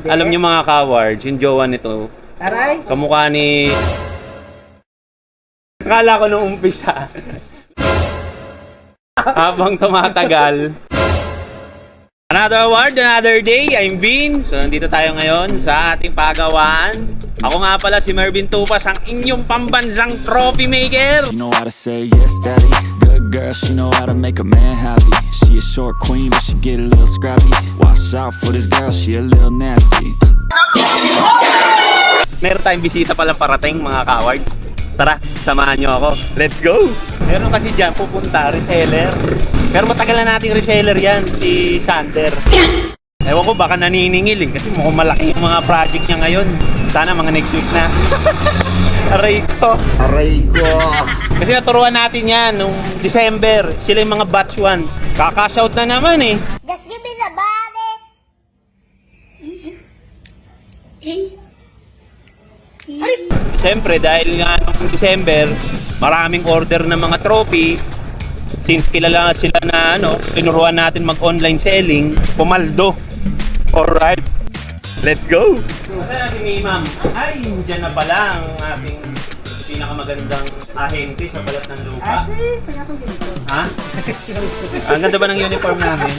Alam niyo mga ka-awards, yung jowa nito, Aray! kamukha ni... Akala ko nung umpisa. Habang tumatagal. Another award, another day. I'm Vin. So nandito tayo ngayon sa ating pagawaan. Ako nga pala si Mervin Tupas, ang inyong pambansang trophy maker. She know how to say yes, daddy. Good girl, she know how to make a man happy. She a short queen, but she get a little scrappy. Watch out for this girl, she a little nasty. Meron tayong bisita palang parating mga ka-award. Tara, samahan nyo ako. Let's go! Meron kasi dyan pupunta, reseller. Pero matagal na nating reseller yan, si Sander. Ewan ko, baka naniningil eh. Kasi mukhang malaki yung mga project niya ngayon. Sana mga next week na. Aray ko. Aray ko. Kasi naturuan natin yan nung December. Sila yung mga batch 1. Kaka-shout na naman eh. Just give me the body. Siyempre, dahil nga nung December, maraming order ng mga trophy. Since kilala sila na tinuruan natin mag-online selling, pumaldo. Alright, let's go! Wala natin ni ma'am. Ay, dyan na pala ang ating pinakamagandang ahente sa balat ng lupa. Kaya ko dito. Ha? Ang ganda ba ng uniform namin?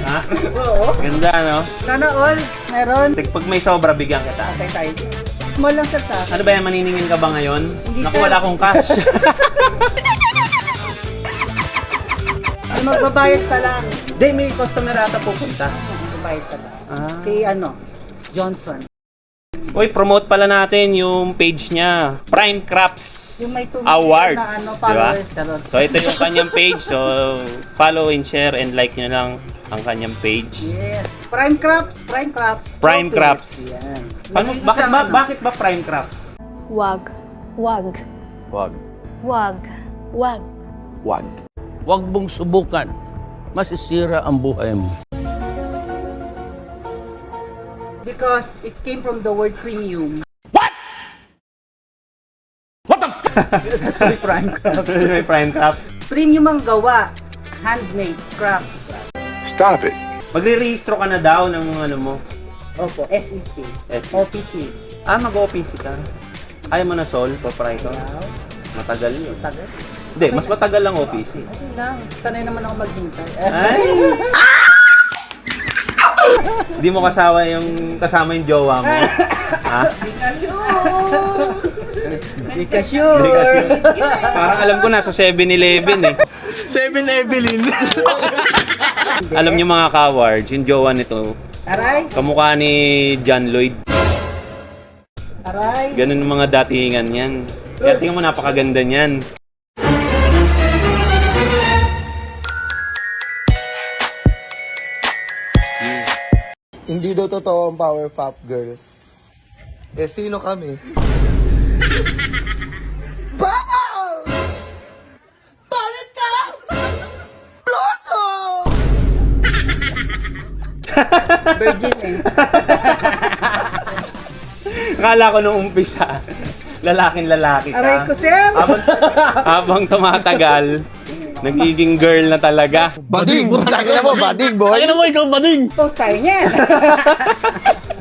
Ha? Oo. Ganda, no? Sana all, meron. Pag may sobra, bigyan kita. Okay tayo. Small lang sir sa. Ano ba yan? Maniningin ka ba ngayon? Hindi, Naku, sir. wala akong cash. Ay, magbabayad pa lang. Hindi, may customer ata pupunta. Magbabayad pa lang. Ah. Si Johnson. Uy, promote pala natin yung page niya. Prime Crops Yung may Awards. na Diba? followers. Charot. So, ito yung kanyang page. So, follow and share and like nyo lang ang kanyang page. Yes. Prime Crops. Prime Crops. Prime Office. Crops. Yan. Ano, bakit ba Prime Crops? Wag. Wag. Wag. Wag. Wag. Wag. Huwag mong subukan. Masisira ang buhay mo. Because it came from the word premium. That's why Prime Crops. May Prime Crops. Premium ang gawa. Handmade crafts. Stop it. Magre-rehistro ka na daw ng ano mo. Opo, SEC. SEC. OPC. Mag-OPC ka. Ayaw mo na Sol, proprietor? Wow. Matagal yun. Tagal. Hindi, mas matagal lang OPC. Ayun lang. Sanay naman ako maghintay. Ay! Hindi mo kasama yung jowa mo. Ha? Hindi ka sure. Hindi kasi. Parang alam ko nasa 7-Eleven eh. 7-Evelyn. Alam niyo mga ka-awards, yung jowa nito, Aray. kamukha ni John Lloyd. Aray. Ganun yung mga datingan yan. Kaya tingnan mo, napakaganda niyan. Hindi daw totoo ang Power Pop Girls. Eh, sino kami? Bao! Bakit ka? Blossom! Virgin eh. Akala ko nung umpisa, lalaking-lalaki ka. Aray ko sir. Habang tumatagal, nagiging girl na talaga. Bading! Tangina mo, bading, boy! Tangina mo, ikaw bading! Post tayo niyan.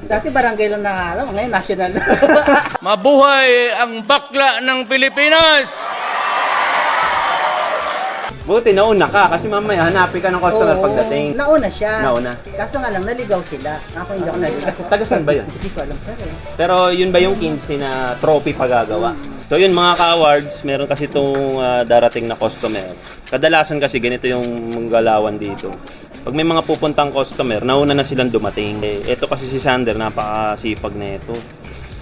Dati barangay lang nangalam. Ngayon national. Mabuhay ang bakla ng Pilipinas! Buti nauna ka kasi mamaya hanapin ka ng customer Oo. pagdating. Nauna siya. Nauna. Kaso nga lang, naligaw sila. Ako hindi ako naligaw. Taga saan ba yun? Hindi ko alam sir eh. Pero yun ba yung 15 na trophy pagagawa? So yun mga ka-awards, meron kasi itong darating na customer. Kadalasan kasi ganito yung galawan dito. Pag may mga pupuntang customer, nauna na silang dumating. Ito kasi si Sander, napakasipag na ito.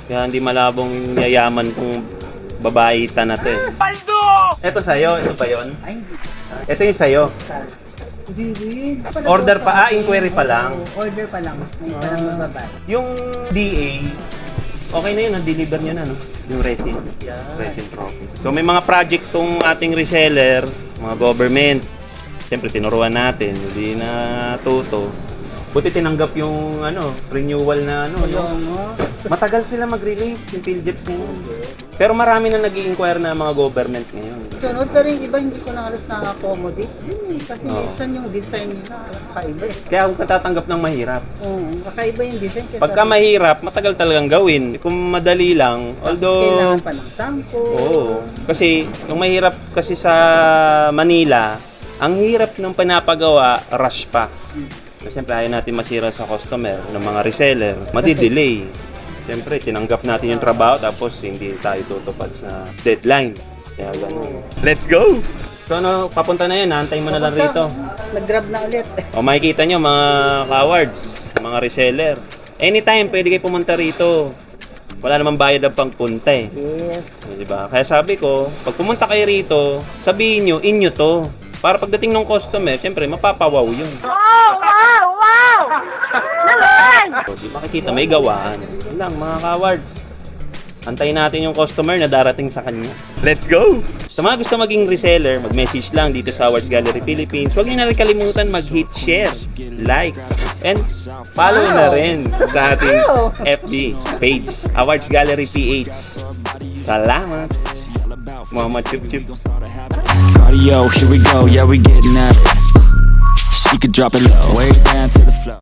Kaya hindi malabong yayaman kung babaita na to eh. Paldo! Ito sa'yo, ito pa yun? Ay, hindi. Ito yung sa'yo. Hindi rin. Order pa, inquiry pa lang. Order pa lang. Ngayon pa lang magbabay. Yung DA, okay na yun, na-deliver nyo na, no? Yung resin. Resin trophy. So may mga project tong ating reseller, mga government. Siyempre, tinuruan natin, hindi na tuto. Buti tinanggap yung renewal na yung matagal sila mag-release yung PhilJeps ngayon. Pero marami na nag-i-inquire na mga government ngayon. Sunod, pero yung iba hindi ko na halos na-accommodate. Yun, kasi Oo. minsan yung design nila, kakaiba eh. Kaya ako katatanggap ng mahirap. Oo, kakaiba yung design. Kaya Pagka mahirap, matagal talagang gawin. Kung madali lang, although... kailangan pa ng sample. Oo. Kasi, yung mahirap kasi sa Manila, ang hirap ng pinapagawa, rush pa. Kasi siyempre, ayaw natin masira sa customer, ng mga reseller, madidelay. Siyempre, tinanggap natin yung trabaho, tapos hindi tayo tutupad sa deadline. Kaya ganun. Let's go! So ano, papunta na yun, naantay mo na lang rito. Nag-grab na ulit. O makikita nyo mga cowards, mga reseller. Anytime, pwede kayo pumunta rito. Wala namang bayad ang pangpunta eh. Yes. Diba? Kaya sabi ko, pag pumunta kayo rito, sabihin nyo, inyo to. Para pagdating ng customer, syempre, mapapawaw yun. So, di makikita, may gawaan. Yun lang, mga cowards. Antayin natin yung customer na darating sa kanya. Let's go! Sa mga gusto maging reseller, mag-message lang dito sa Awards Gallery Philippines. Huwag niyo na rin kalimutan mag-hit share, like, and follow na rin sa ating FB page, Awards Gallery PH. Salamat! Mama Chup Chup. Cardio, here we go, yeah, we getting at it. She could drop it low, way down to the floor.